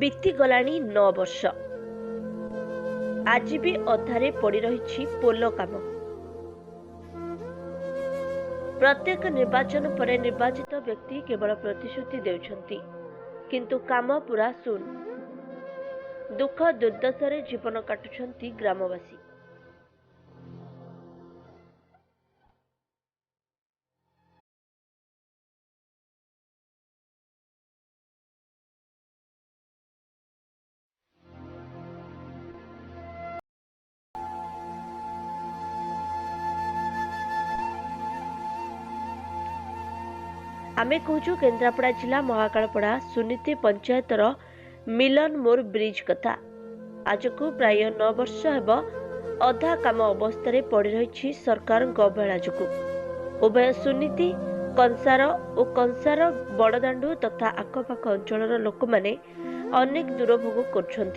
बीती गलानी 9 वर्ष आज भी अधारे पड़ी रही पोल काम। प्रत्येक निर्वाचन पर निर्वाचित व्यक्ति केवल प्रतिश्रुति देउछंती, किंतु काम पूरा शून्य। दुख दुर्दशारे जीवन काटुछंती ग्रामवासी। आमे कहूँ केन्द्रापड़ा जिला महाकालपड़ा सुनीति पंचायतर मिलन मोर ब्रिज कथा। आज को प्राय 9 वर्ष हेब अधा काम अवस्था पड़ रही सरकार अवहेला जो उभय सुनीति कंसार और कंसार बड़दाण्डु तथा आखपाख अंचल लोक मैंने अनेक दुर्भोग कर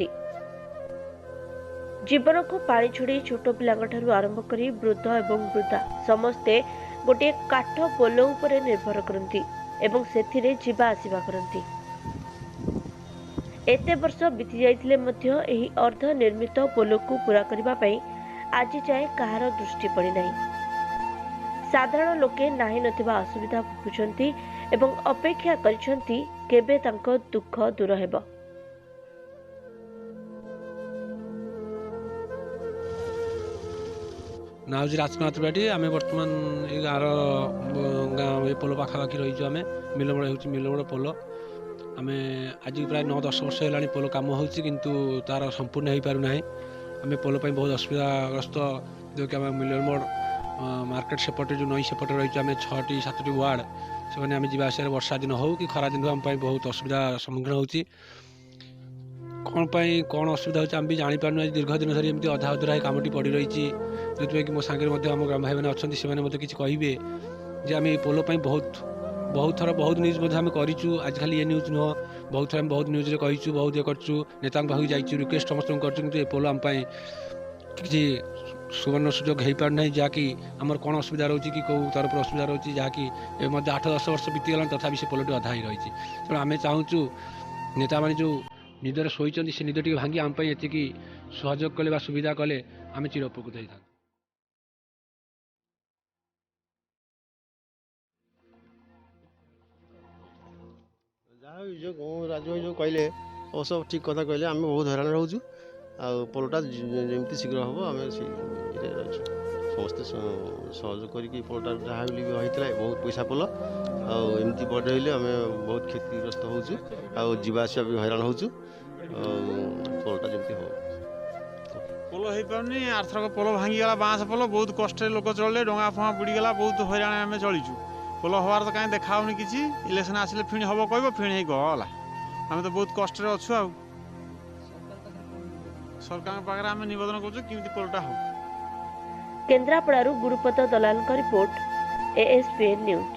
जीवन को पानी छोड़ी छोट पिलांठारू आरंभ कर वृद्ध एवं वृद्धा समस्ते गोटे काठ पोल उपरे निर्भर करती एवं सेथिरे जीवा आसिबा करती। एते वर्ष बीती जाइतिले मध्य एही अर्ध निर्मित पोल को पूरा करिबा पई आज जाए कहार दृष्टि पड़ी नहीं। साधारण लोके नाही नथिबा असुविधा भुगुछंती एवं अपेक्षा करिछंती केबे तांको दुख दूर हेबो। नाउजी राजनाथ बेटी आम बर्तमान गाँव गाँव पोल पाखापाखि रही आम मिलमड़ मिलमड़ पोल आम आज प्राय 9-10 वर्ष है पोल कम होकिंतु तार संपूर्ण हो पारना आम पोल बहुत असुविधाग्रस्त जो कि आम मिलमड़ मार्केट सेपटे जो नई सेपटे रही आम 6-7 वार्ड से आम जावास वर्षा दिन हो कि खरा दिन आम बहुत असुविधा सम्मुखीन होती कौन असुविधा होती आम भी जापर दीर्घ दिन धरी एमती अधा अधूरा कमटी पड़ रही जो कि मो सांगे आम ग्राम भाई मैंने अच्छा से किसी कहे जे आम पोल बहुत थर बहुत न्यूज आम करूँ आज खाली ये न्यूज नुह बहुत थर बहुत न्यूज कहीचु बहुत ये करूँ नेता पाखु जाइए रिक्वेस्ट समस्त कर पोल आम किसी सुवर्ण सुजोग हो पारना जहाँकि आमर कौन असुविधा रोचे कि कौ तरफ असुविधा रोचे जहाँकि 8-10 वर्ष बीतीगला तथा से पोलटी अधा ही रही तेणु आम चाहूँ नेता मैंने जो निदर शोचती से निद टी भांगी आम ये सहयोग कले सुविधा कले आम चिर उपकृत होता। जो राजू भाई जो कहले सब ठीक कथा कहले आम बहुत हैरान रोचु पोलटा जमी शीघ्र हम आम समस्ते सहयोग करके पोलटा जहाँ भी होता है बहुत पैसा पोल आमती बढ़े आम बहुत क्षतिग्रस्त हो जावासिया भी हैरान हो पोलटा जमी हो पोल हो पारनी आरथरक पोल भांगीगला बाँस पोल बहुत कष्ट लोक चलले डंगा फंगा बुड़ीगला बहुत हैरान आम चलीचु पोल हबार तो कहीं देखा किसी इलेक्शन आसिले फिणी हम कह फिणी गला आम तो बहुत कष्ट अच्छु आ सरकार पाखे आम निवेदन कर पोलटा हो। केन्द्रापड़ारू गुरुपत दलाल रिपोर्ट ASPN न्यूज।